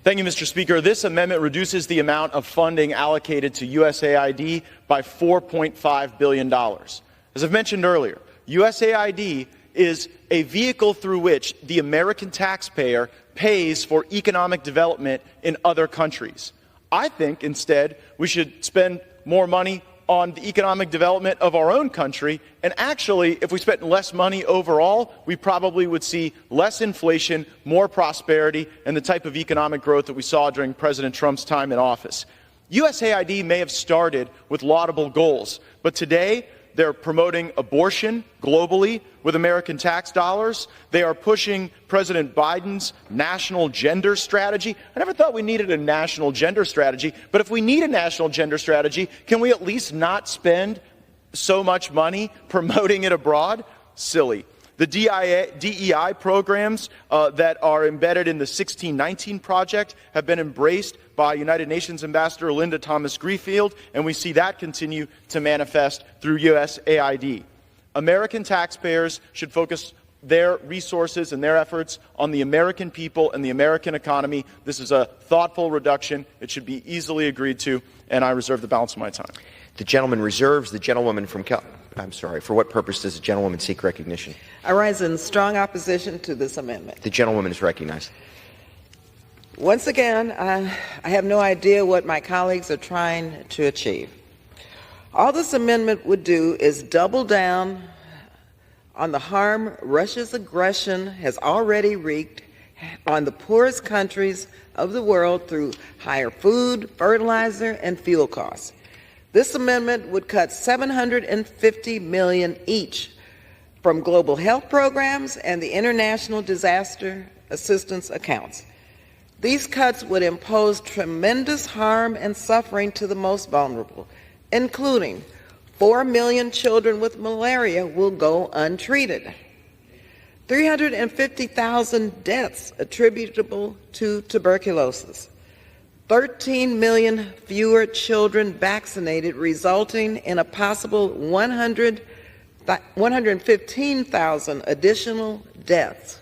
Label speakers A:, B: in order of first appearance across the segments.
A: Thank you, Mr. Speaker. This amendment reduces the amount of funding allocated to USAID by $4.5 billion. As I've mentioned earlier, USAID is a vehicle through which the American taxpayer pays for economic development in other countries. I think instead we should spend more money on the economic development of our own country, and actually, if we spent less money overall, we probably would see less inflation, more prosperity, and the type of economic growth that we saw during President Trump's time in office. USAID may have started with laudable goals, but today they're promoting abortion globally with American tax dollars. They are pushing President Biden's national gender strategy. I never thought we needed a national gender strategy, but if we need a national gender strategy, can we at least not spend so much money promoting it abroad? Silly. The DEI programs that are embedded in the 1619 Project have been embraced by United Nations Ambassador Linda Thomas-Greenfield, and we see that continue to manifest through USAID. American taxpayers should focus their resources and their efforts on the American people and the American economy. This is a thoughtful reduction. It should be easily agreed to, and I reserve the balance of my time.
B: The gentleman reserves. The gentlewoman from I'm sorry. For what purpose does the gentlewoman seek recognition?
C: I rise in strong opposition to this amendment.
B: The gentlewoman is recognized.
C: Once again, I have no idea what my colleagues are trying to achieve. All this amendment would do is double down on the harm Russia's aggression has already wreaked on the poorest countries of the world through higher food, fertilizer, and fuel costs. This amendment would cut $750 million each from global health programs and the international disaster assistance accounts. These cuts would impose tremendous harm and suffering to the most vulnerable, including 4 million children with malaria will go untreated, 350,000 deaths attributable to tuberculosis, 13 million fewer children vaccinated, resulting in a possible 115,000 additional deaths,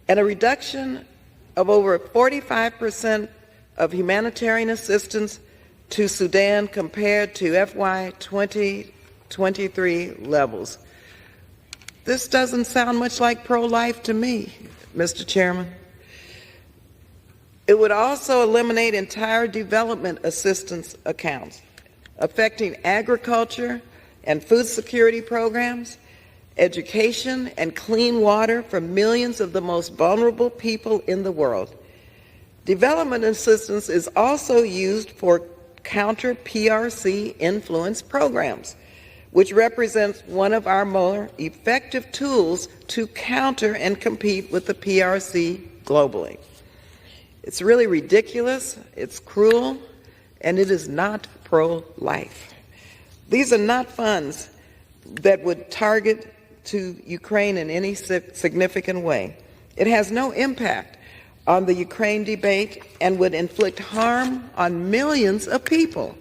C: and a reduction of over 45% of humanitarian assistance to Sudan compared to FY 2023 levels. This doesn't sound much like pro-life to me, Mr. Chairman. It would also eliminate entire development assistance accounts, affecting agriculture and food security programs, education, and clean water for millions of the most vulnerable people in the world. Development assistance is also used for counter-PRC influence programs, which represents one of our more effective tools to counter and compete with the PRC globally. It's really ridiculous, it's cruel, and it is not pro-life. These are not funds that would target to Ukraine in any significant way. It has no impact on the Ukraine debate and would inflict harm on millions of people.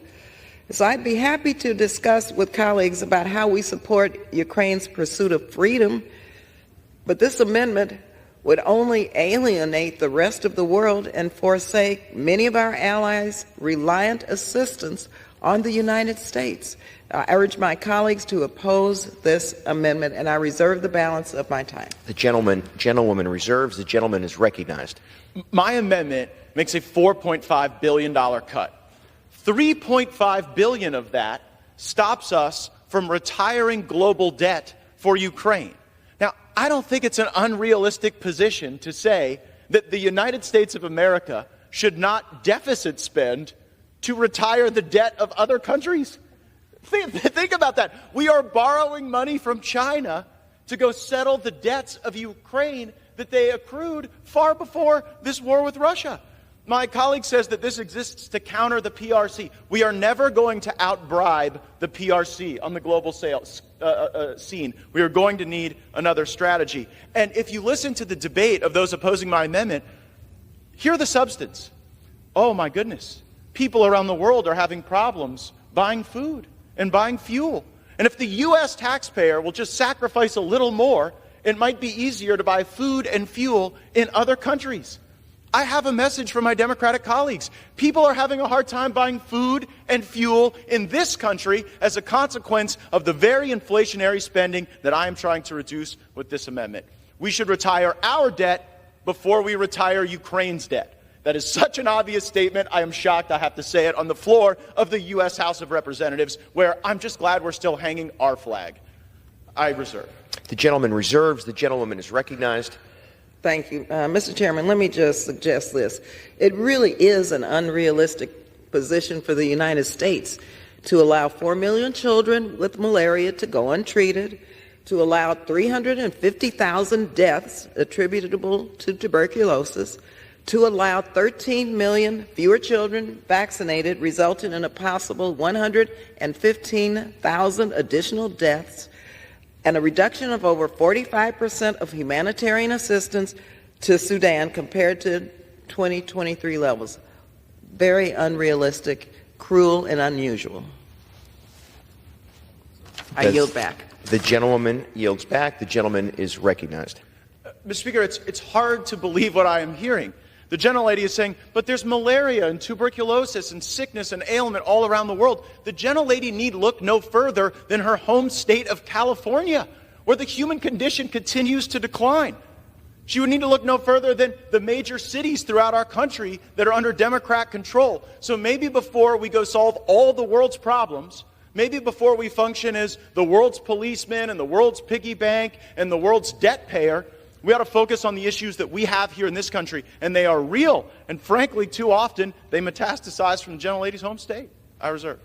C: So I'd be happy to discuss with colleagues about how we support Ukraine's pursuit of freedom, but this amendment would only alienate the rest of the world and forsake many of our allies' reliant assistance on the United States. I urge my colleagues to oppose this amendment, and I reserve the balance of my time.
B: The gentlewoman reserves. The gentleman is recognized.
A: My amendment makes a $4.5 billion cut. $3.5 billion of that stops us from retiring global debt for Ukraine. Now, I don't think it's an unrealistic position to say that the United States of America should not deficit spend to retire the debt of other countries. Think about that. We are borrowing money from China to go settle the debts of Ukraine that they accrued far before this war with Russia. My colleague says that this exists to counter the PRC. We are never going to outbribe the PRC on the global scene. We are going to need another strategy. And if you listen to the debate of those opposing my amendment, hear the substance. Oh my goodness. People around the world are having problems buying food and buying fuel. And if the U.S. taxpayer will just sacrifice a little more, it might be easier to buy food and fuel in other countries. I have a message for my Democratic colleagues. People are having a hard time buying food and fuel in this country as a consequence of the very inflationary spending that I am trying to reduce with this amendment. We should retire our debt before we retire Ukraine's debt. That is such an obvious statement. I am shocked I have to say it on the floor of the U.S. House of Representatives, where I'm just glad we're still hanging our flag. I reserve.
B: The gentleman reserves. The gentlewoman is recognized.
C: Thank you. Mr. Chairman, let me just suggest this. It really is an unrealistic position for the United States to allow 4 million children with malaria to go untreated, to allow 350,000 deaths attributable to tuberculosis, to allow 13 million fewer children vaccinated, resulting in a possible 115,000 additional deaths, and a reduction of over 45% of humanitarian assistance to Sudan compared to 2023 levels. Very unrealistic, cruel, and unusual. I yield back.
B: The gentlewoman yields back. The gentleman is recognized.
A: Mr. Speaker, it's hard to believe what I am hearing. The gentlelady is saying, but there's malaria and tuberculosis and sickness and ailment all around the world. The gentlelady need look no further than her home state of California, where the human condition continues to decline. She would need to look no further than the major cities throughout our country that are under Democrat control. So maybe before we go solve all the world's problems, maybe before we function as the world's policeman and the world's piggy bank and the world's debt payer, we ought to focus on the issues that we have here in this country, and they are real. And frankly, too often, they metastasize from the gentlelady's home state. I reserve.